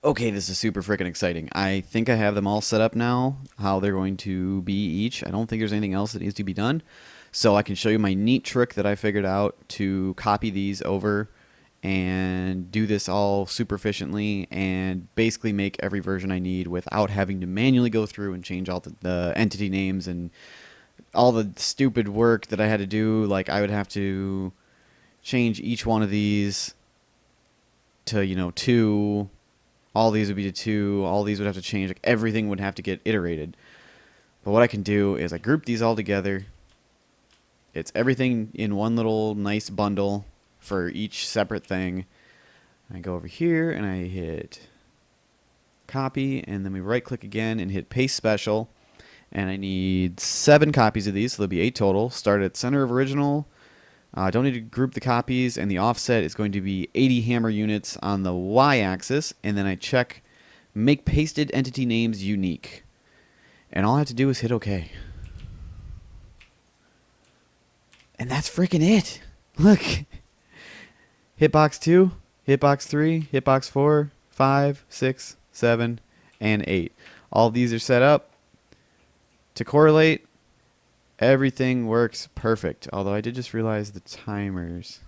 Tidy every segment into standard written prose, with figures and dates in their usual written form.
Okay, this is super freaking exciting. I think I have them all set up now, how they're going to be each. I don't think there's anything else that needs to be done. So I can show you my neat trick that I figured out to copy these over and do this all super efficiently and basically make every version I need without having to manually go through and change all the entity names and all the stupid work that I had to do. Like I would have to change each one of these to, 2. All these would be to 2. All these would have to change. Like everything would have to get iterated. But what I can do is I group these all together. It's everything in one little nice bundle for each separate thing. I go over here and I hit copy, and then we right click again and hit paste special. And I need 7 copies of these, so there'll be 8 total. Start at center of original. I don't need to group the copies, and the offset is going to be 80 hammer units on the y-axis, and then I check make pasted entity names unique. And all I have to do is hit OK. And that's freaking it. Look. Hitbox 2, hitbox 3, hitbox 4, 5, 6, 7, and 8. All of these are set up to correlate. Everything works perfect. Although I did just realize the timers.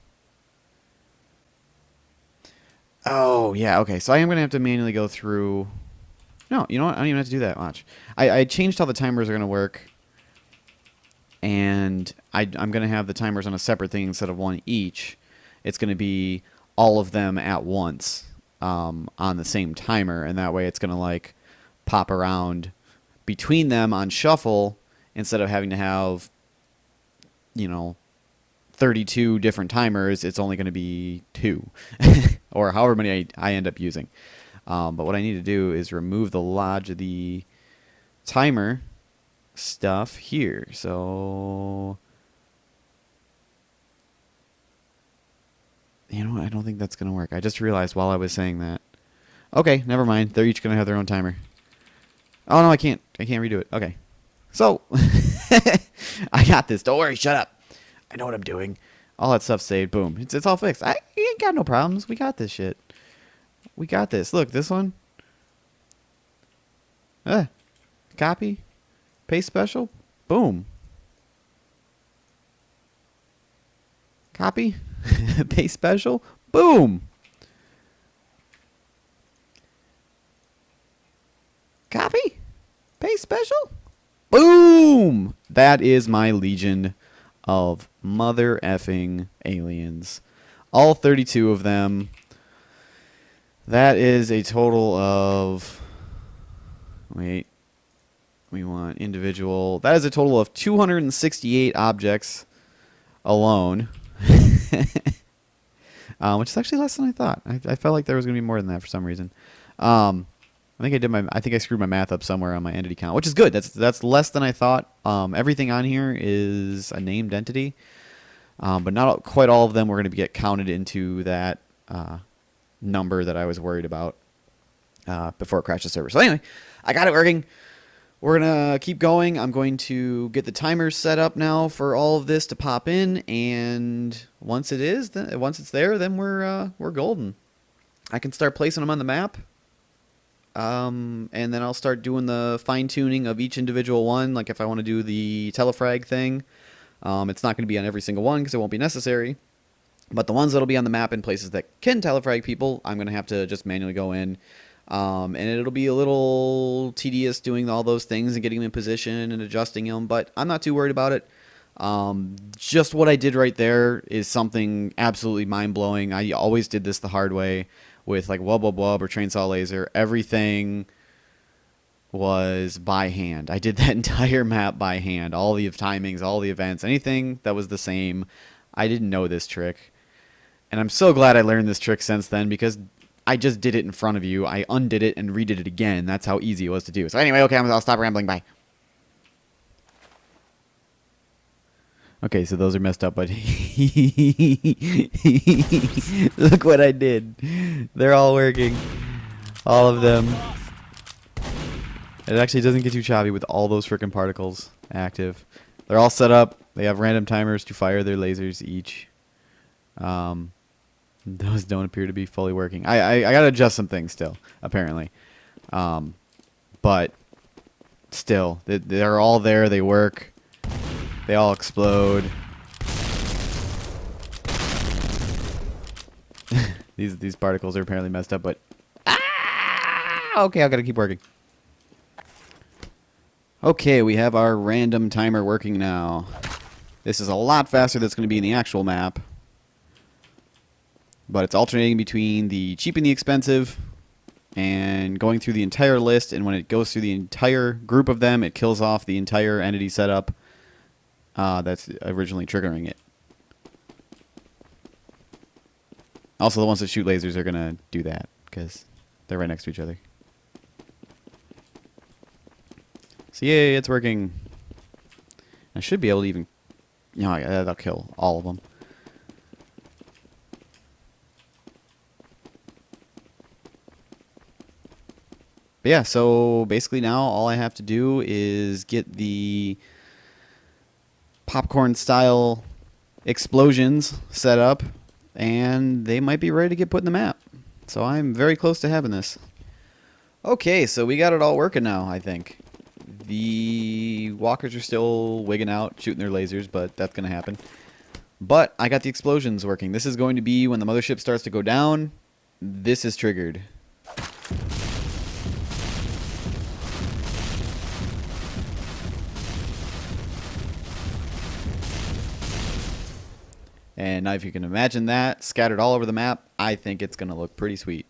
Oh, yeah, okay. So I am going to have to manually go through. No, you know what? I don't even have to do that. Watch. I changed how the timers are going to work. And I'm going to have the timers on a separate thing instead of one each. It's going to be all of them at once on the same timer. And that way it's going to like pop around between them on shuffle instead of having to have, 32 different timers. It's only going to be 2 or however many I end up using. But what I need to do is remove the lodge of the timer stuff here. So, you know what? I don't think that's going to work. I just realized while I was saying that. Okay, never mind. They're each going to have their own timer. Oh, no, I can't. I can't redo it. Okay. So, I got this. Don't worry. Shut up. I know what I'm doing. All that stuff's saved. Boom. It's all fixed. I ain't got no problems. We got this shit. We got this. Look, this one. Copy. Paste special. Boom. Copy. Paste special. Boom. Copy. Paste special. Boom. That is my legion of mother effing aliens. All 32 of them. That is a total of... Wait. We want individual. That is a total of 268 objects alone. Which is actually less than I thought. I felt like there was going to be more than that for some reason. I think I screwed my math up somewhere on my entity count, which is good. That's less than I thought. Everything on here is a named entity, but not quite all of them were going to get counted into that number that I was worried about before it crashed the server. So anyway, I got it working. We're going to keep going. I'm going to get the timers set up now for all of this to pop in, and once it's there, then we're golden. I can start placing them on the map. And then I'll start doing the fine-tuning of each individual one. Like if I want to do the telefrag thing, it's not going to be on every single one because it won't be necessary. But the ones that'll be on the map in places that can telefrag people, I'm going to have to just manually go in. And it'll be a little tedious doing all those things and getting them in position and adjusting them, but I'm not too worried about it. Just what I did right there is something absolutely mind-blowing. I always did this the hard way with like wub wub wub or chainsaw laser. Everything was by hand. I did that entire map by hand. All the timings, all the events, anything that was the same. I didn't know this trick. And I'm so glad I learned this trick since then because I just did it in front of you. I undid it and redid it again. That's how easy it was to do. So anyway, okay, I'll stop rambling. Bye. Okay, so those are messed up, but look what I did. They're all working. All of them. It actually doesn't get too choppy with all those frickin' particles active. They're all set up. They have random timers to fire their lasers each. Those don't appear to be fully working. I gotta adjust some things still, apparently. But still, they're all there. They work. They all explode. These particles are apparently messed up, but okay, I gotta keep working. Okay, we have our random timer working now. This is a lot faster than it's going to be in the actual map. But it's alternating between the cheap and the expensive and going through the entire list, and when it goes through the entire group of them, it kills off the entire entity setup that's originally triggering it. Also, the ones that shoot lasers are going to do that because they're right next to each other. So yay, it's working. I should be able to even... that'll kill all of them. But yeah, so basically now all I have to do is get the popcorn-style explosions set up, and they might be ready to get put in the map. So I'm very close to having this. Okay, so we got it all working now, I think. The walkers are still wigging out, shooting their lasers, but that's going to happen. But I got the explosions working. This is going to be when the mothership starts to go down. This is triggered. And now if you can imagine that scattered all over the map, I think it's going to look pretty sweet.